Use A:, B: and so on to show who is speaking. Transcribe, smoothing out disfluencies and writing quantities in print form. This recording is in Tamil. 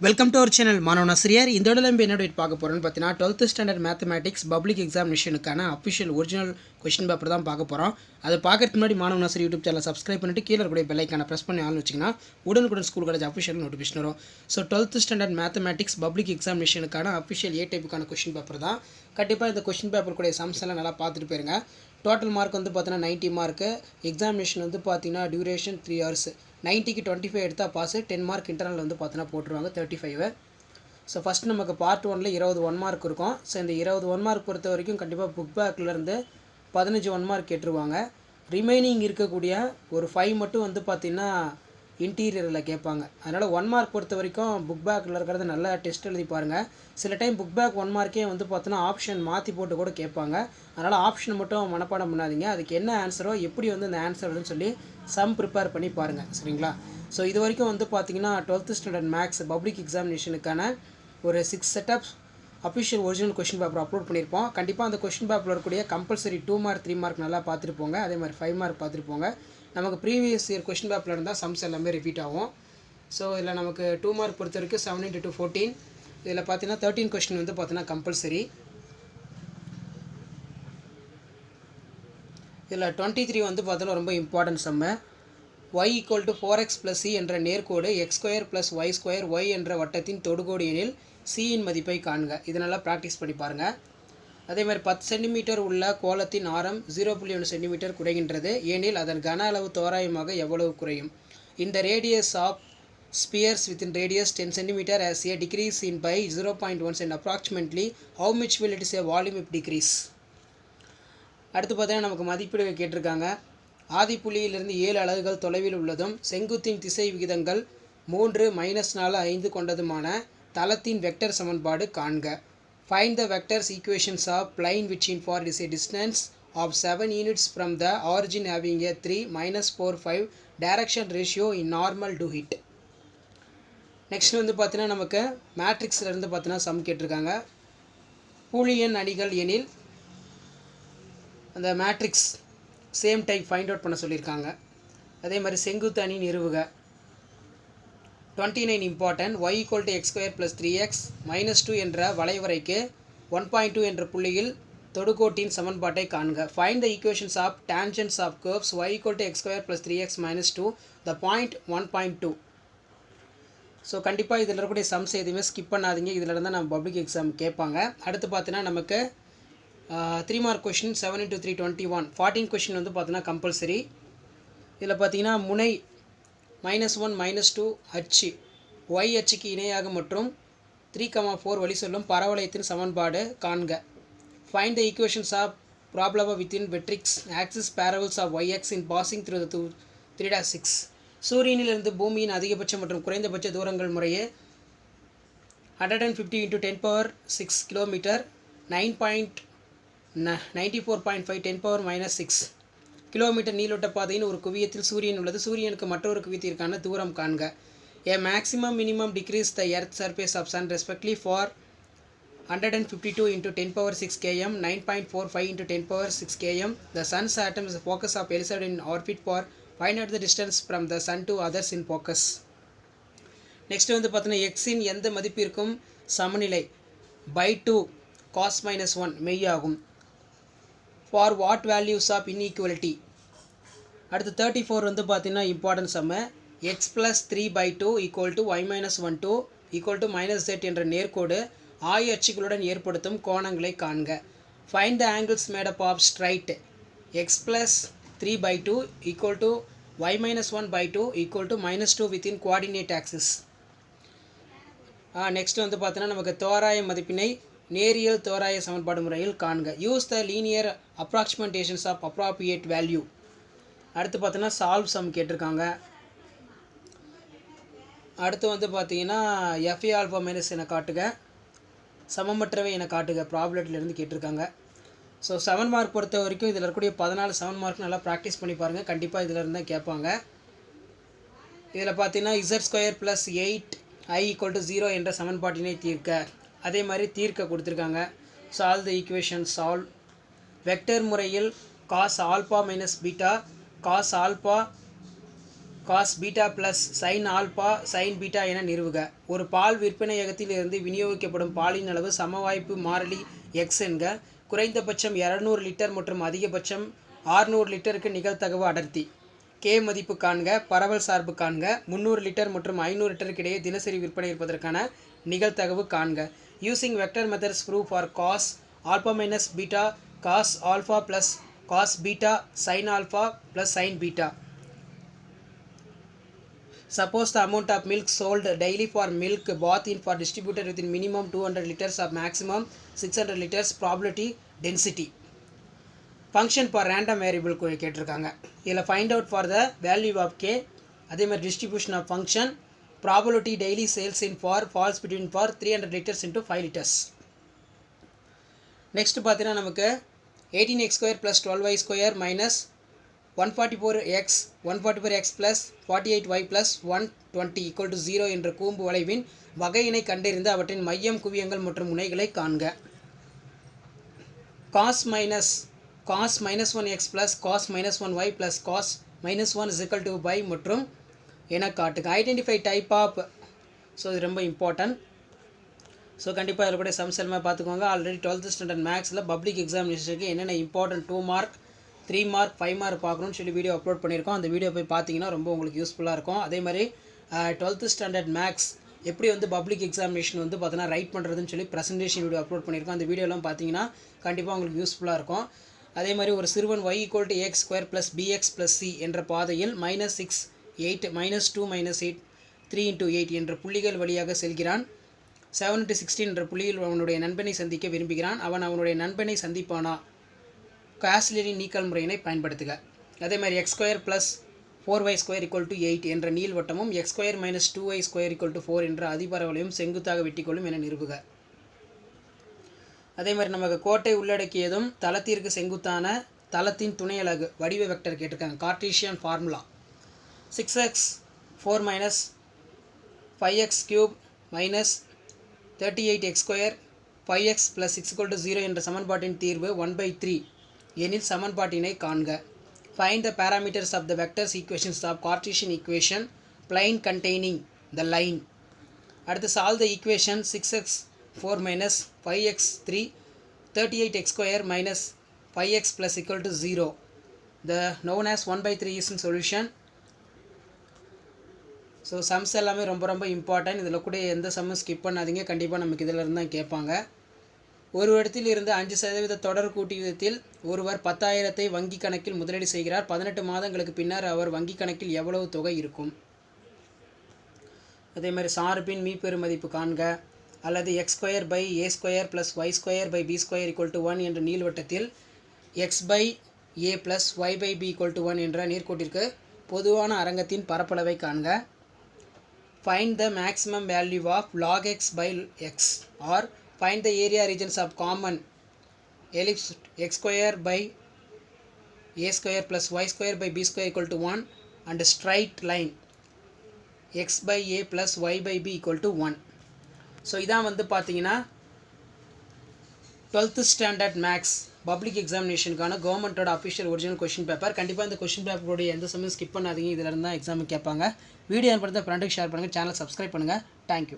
A: வெல்கம் டு அவர் சேனல் மாணவன் ஆசிரியர். இந்த இடத்துல நம்ம என்ன பார்க்க போகிறோம்னு பார்த்தீங்கன்னா 12th ஸ்டாண்டர்ட் மேத்தமேட்டிக்ஸ் பப்ளிக் எக்ஸாமினேஷனுக்கான அஃபிஷியல் ஒரிஜினல் கொஸ்டின் பேப்பர் தான் பார்க்க போகிறோம். அதை பார்க்கறதுக்கு முன்னாடி மாணவன் ஆசிரியர் யூடியூப் சேனல் சப்ஸ்கிரைப் பண்ணிட்டு கீழே இருக்கக்கூடிய பெல் ஐக்கானை ப்ரெஸ் பண்ணி ஆன் வச்சிங்கன்னா உடனுக்குடன் ஸ்கூல் காலேஜ் அஃபிஷியல் நோட்டிஃபிகேஷன் வரும். So 12th standard mathematics public எக்ஸாமினேஷனுக்கான அஃபிஷியல் ஏ டைப்புக்கான கொஸ்டின் பேப்பர் தான். கண்டிப்பாக இந்த கொஸ்டின் பேப்பர் கூடிய சம்ஸ் எல்லாம் நல்லா பார்த்துட்டு போயிருங்க. டோட்டல் மார்க் வந்து பார்த்தீங்கன்னா 90 மார்க்கு. எக்ஸாமினேஷன் வந்து பார்த்தீங்கன்னா டியூரேஷன் 3 hours. 90க்கு 25 எடுத்தால் பாஸ். 10 மார்க் இன்டர்னல் வந்து பார்த்தீங்கன்னா போட்டுருவாங்க 35. ஸோ ஃபஸ்ட் நமக்கு பார்ட் 1ல் 20 1 மார்க் இருக்கும். ஸோ இந்த 20 1 மார்க் பொறுத்த வரைக்கும் கண்டிப்பாக புக் பேக்லேருந்து 15 1 மார்க் கேட்டுருவாங்க. ரிமைனிங் இருக்கக்கூடிய ஒரு 5 மட்டும் வந்து பார்த்திங்கன்னா இன்டீரியரில் கேட்பாங்க. அதனால் 1 மார்க் பொறுத்த வரைக்கும் புக் பேக்கில் இருக்கிறத நல்லா டெஸ்ட் எழுதி பாருங்கள். சில டைம் புக் பேக் 1 மார்க்கே வந்து பார்த்தோன்னா ஆப்ஷன் மாற்றி போட்டு கூட கேட்பாங்க. அதனால் ஆப்ஷனை மட்டும் மனப்பாடம் பண்ணாதீங்க. அதுக்கு என்ன ஆன்சரோ எப்படி வந்து அந்த ஆன்சர் வருதுன்னு சொல்லி சம் ப்ரிப்பேர் பண்ணி பாருங்கள். சரிங்களா? ஸோ இது வரைக்கும் வந்து பார்த்திங்கன்னா 12th ஸ்டாண்டர்ட் மேக்ஸ் பப்ளிக் எக்ஸாமினேஷனுக்கான ஒரு 6 setups official original question paper upload பண்ணியிருப்போம். கண்டிப்பாக அந்த கொஸ்டின் பேப்பரில் இருக்கக்கூடிய கம்பல்சரி 2 மார்க் 3 மார்க் நல்லா பார்த்துட்டு போங்க. அதே மாதிரி 5 மார்க் பார்த்துட்டு போங்க. நமக்கு ப்ரீவியஸ் இயர் கொஸ்டின் பேப்பரில் இருந்தால் சம்ஸ் எல்லாமே ரிப்பீட் ஆகும். ஸோ இதில் நமக்கு 2 மார்க் பொறுத்த வரைக்கும் 7 × 2 14. இதில் பார்த்தீங்கன்னா 13 கொஸ்டின் வந்து பார்த்தீங்கன்னா கம்பல்சரி. இதில் 23 வந்து பார்த்தோன்னா ரொம்ப இம்பார்ட்டன்ட் சம்மு. y = 4x + c என்ற நேர்கோடு x² + y² y என்ற வட்டத்தின் தொடுகோடு எனில் c இன் மதிப்பை காண்க. இதனால் ப்ராக்டிஸ் பண்ணி பாருங்கள். அதே மாதிரி 10 சென்டிமீட்டர் உள்ள கோளத்தின் ஆரம் 0.1 சென்டிமீட்டர் குறைகின்றது எனில் அதன் கன அளவு தோராயமாக எவ்வளவு குறையும்? இந்த radius of spheres within radius 10 cm as a decrease in by 0.1 cm approximately how much will it is a volume if decrease? அடுத்து பார்த்தீங்கன்னா நமக்கு மதிப்பீடு கேட்டிருக்காங்க. ஆதிப்புள்ளியிலிருந்து 7 அலகுகள் தொலைவில் உள்ளதும் செங்குத்தின் திசை விகிதங்கள் 3, -4, 5 கொண்டதுமான தளத்தின் வெக்டர் சமன்பாடு காண்க. Find the vectors equations of plane which in for is a distance of 7 units from the origin having a 3, -4, 5 direction ratio in normal to hit. Next வந்து பார்த்தீங்கன்னா நமக்கு மேட்ரிக்ஸ்லேருந்து பார்த்தீங்கன்னா சம் கேட்டிருக்காங்க. பூலியன் அணிகள் எனில் அந்த matrix same type find out பண்ண சொல்லியிருக்காங்க. அதே மாதிரி செங்குத்து அணி நிறுவுக. 29 இம்பார்ட்டன்ட். y = x² + 3x -2 என்ற வளைவரைக்கு 1.2 என்ற புள்ளியில் தொடுகோட்டின் சமன்பாட்டை காண்க. Find the equations of tangents of curves y = x² + 3x -2 the point 1.2. So கண்டிப்பாக இதில் இருக்கக்கூடிய சம்ஸ் எதுவுமே ஸ்கிப் பண்ணாதீங்க. இதில் இருந்தால் நம்ம பப்ளிக் எக்ஸாம் கேட்பாங்க. அடுத்து பார்த்தீங்கன்னா நமக்கு 3 மார்க் கொஷின் 7 × 3 21. 14 கொஷின் வந்து பார்த்தீங்கன்னா கம்பல்சரி. இதில் பார்த்தீங்கன்னா முனை -1 -2 அச்சு y அச்சுக்கு இணையாக மற்றும் 3, 4 வழி சொல்லும் பரவளையத்தின் சமன்பாடு காண்க. Find the equations of problem within vertex axis parabolas of yx in passing through the 3.6. சூரியனிலிருந்து பூமியின் அதிகபட்ச மற்றும் குறைந்தபட்ச தூரங்கள் முறையே 150 × 10⁻6 கிலோமீட்டர், 94.5 10⁻−6 கிலோமீட்டர் நீளோட்ட பாதையின் ஒரு குவியத்தில் சூரியன் உள்ளது. சூரியனுக்கு மற்றொரு குவியத்திற்கான தூரம் காண்க. A maximum minimum decrease the earth surface of sun respectively for 152 × 10⁻6 km, 9.45 × 10⁻6 km. The sun's atom is the focus of LCD in orbit for find out the distance from the sun to others in focus. Next வந்து பார்த்தீங்கன்னா எக்ஸின் எந்த மதிப்பிற்கும் சமநிலை /2 cos -1 மெய்யாகும். For what values of inequality. அடுத்து 34 வந்து பார்த்தீங்கன்னா important sum. x + 3/2 = y -1 2 = -z என்ற நேர்கோடு ஆய அச்சுகளுடன் ஏற்படுத்தும் கோணங்களை காண்க. Find the angles made up of straight x + 3/2 = y -1/2 = -2 within coordinate axis. Next வந்து பார்த்தீங்கன்னா நமக்கு தோராய மதிப்பினை நேரியல் தோராய சமன்பாடு முறையில் காண்க. Use the linear approximations of appropriate value. அடுத்து பார்த்தீங்கன்னா சால்வ் சம் கேட்டிருக்காங்க. அடுத்து வந்து பார்த்தீங்கன்னா FA ஆல்ஃபா மைனஸ் என காட்டுக, சமமற்றவை என காட்டுக ப்ராப்ளத்திலேருந்து கேட்டிருக்காங்க. ஸோ 7 மார்க் பொறுத்த வரைக்கும் இதில் இருக்கக்கூடிய 14 7 மார்க் நல்லா ப்ராக்டிஸ் பண்ணி பாருங்கள். கண்டிப்பாக இதில் இருந்தால் கேட்பாங்க. இதில் பார்த்தீங்கன்னா z² + 8i = 0 என்ற சமன்பாட்டினை தீர்க்க. அதே மாதிரி தீர்க்க கொடுத்துருக்காங்க. Solve the equation. Solve vector முறையில் cos α - β cos α cos beta plus sine alpha sine beta என நிறுவுக. ஒரு பால் விற்பனையகத்தில் இருந்து விநியோகிக்கப்படும் பாலின் அளவு சமவாய்ப்பு மாறிலி எக்ஸ் என்க. குறைந்தபட்சம் 200 லிட்டர் மற்றும் அதிகபட்சம் 600 லிட்டருக்கு நிகழ்தகவு அடர்த்தி. கே மதிப்பு காண்க. பரவல் சார்பு காண்க. 300 லிட்டர் மற்றும் 500 லிட்டருக்கு இடையே தினசரி விற்பனை இருப்பதற்கான நிகழ்தகவு காண்க. Using vector methods prove for cos alpha minus beta cos alpha plus cos beta sine alpha plus sine beta. Suppose the amount of milk sold daily for milk bought in for distributed within minimum 200 liters of maximum 600 liters probability density. Function for random variable கேட்டிருக்காங்க. இதில் find out for the value of k. அதே மாதிரி distribution of function probability daily sales in for falls between for 300 liters into 5 liters. Next பார்த்தீங்கன்னா நமக்கு 18x square plus 12y square minus 144x 144x plus 48y plus 120 equal to 0 என்ற கூம்பு வளைவின் வகையினை கண்டறிந்து அவற்றின் மையம் குவியங்கள் மற்றும் முனைகளை காண்க. cos minus 1x plus cos minus 1y plus cos minus 1 is equal to y மற்றும் என காட்டுக. Identify type of. ஸோ இது ரொம்ப இம்பார்ட்டன்ட். ஸோ கண்டிப்பாக இதில் கூட சம்ஸ் எல்லாமே பார்த்துக்கோங்க. ஆல்ரெடி 12th ஸ்டாண்டர்ட் மேக்ஸில் பப்ளிக் எக்ஸாமினேஷனுக்கு என்னென்ன இம்பார்ட்டன்ட் 2 மார்க் 3 மார்க் 5 மார்க் பார்க்கணும்னு சொல்லி வீடியோ அப்லோட் பண்ணியிருக்கோம். அந்த வீடியோ போய் பார்த்தீங்கன்னா ரொம்ப உங்களுக்கு யூஸ்ஃபுல்லாக இருக்கும். அதே மாதிரி 12th ஸ்டாண்டர்ட் மேக்ஸ் எப்படி வந்து பப்ளிக் எக்ஸாமினேஷன் வந்து பார்த்தீங்கன்னா ரைட் பண்ணுறதுன்னு சொல்லி ப்ரெசன்டேஷன் வீடியோ அப்லோட் பண்ணியிருக்கோம். அந்த வீடியோலாம் பார்த்தீங்கன்னா கண்டிப்பாக உங்களுக்கு யூஸ்ஃபுல்லாக இருக்கும். அதே மாதிரி ஒரு சிறுவன் y = x square plus bx plus c என்ற பாதையில் -6 8 -2 -8 3 × 8 என்ற புள்ளிகள் வழியாக செல்கிறான். 7 × 16 என்ற புள்ளியில் அவனுடைய நண்பனை சந்திக்க விரும்புகிறான். அவன் அவனுடைய நண்பனை சந்திப்பானா? காஸ்லியரின் நீக்கல் முறையினை பயன்படுத்துக. அதே மாதிரி x square plus 4y square = 8 என்ற நீள்வட்டமும் x square minus 2y square = 4 என்ற அதிபரவளையும் செங்குத்தாக வெட்டிக்கொள்ளும் என நிறுவுக. அதே மாதிரி நமக்கு கோட்டை உள்ளடக்கியதும் தளத்திற்கு செங்குத்தான தளத்தின் துணை அலகு வடிவ வெக்டர் கேட்டிருக்காங்க. Cartesian formula 6x 4 minus 5x cube minus 38x square 5x plus 6 = 0 என்ற சமன்பாட்டின் தீர்வு 1/3 எனில் சமன்பாட்டினை காண்க. Find the parameters of the vectors equations of Cartesian equation plane containing the line. அடுத்து solve the equation 6x 4 minus 5x 3 38x square minus 5x plus equal to 0. The known as 1/3 is in solution. So sums எல்லாமே ரொம்ப இம்பார்ட்டன்ட். இதில் கூட எந்த சம்மும் ஸ்கிப் பண்ணாதீங்க. கண்டிப்பாக நமக்கு இதில் இருந்து தான் கேட்பாங்க. ஒரு இடத்தில் இருந்து 5% தொடர் கூட்டி விதத்தில் ஒருவர் 10,000 வங்கி கணக்கில் முதலீடு செய்கிறார். 18 மாதங்களுக்கு பின்னர் அவர் வங்கி கணக்கில் எவ்வளவு தொகை இருக்கும்? அதே மாதிரி சார்பின் மீப்பெரு மதிப்பு காண்க. அல்லது x square by a square plus y square by b square = 1 என்ற நீள்வட்டத்தில் x by a plus y by b = 1 என்ற நேர்கோட்டிற்கு பொதுவான அரங்கத்தின் பரப்பளவை காண்க. Find the maximum value of log x by x or find the area regions of common ellipse x square by a square plus y square by b square = 1 and straight line x by a plus y by b = 1. So இதான் வந்து பார்த்தீங்கன்னா 12th ஸ்டாண்டர்ட் மேக்ஸ் பப்ளிக் எக்ஸாமினேஷனுக்கான கவர்மெண்ட்டோட அஃபிஷியல் ஒரிஜினல் கொஷின் பேப்பர். கண்டிப்பாக இந்த கொஷின் பேப்பருடைய எந்த சமயம் ஸ்கிப் பண்ணாதீங்க. இதில் இருந்தால் எக்ஸாமுக்கு கேட்பாங்க. வீடியோ பண்ணுறத ஃப்ரெண்டுக்கு ஷேர் பண்ணுங்கள். சேனல் சப்ஸ்கிரைப் பண்ணுங்கள். தேங்க்யூ.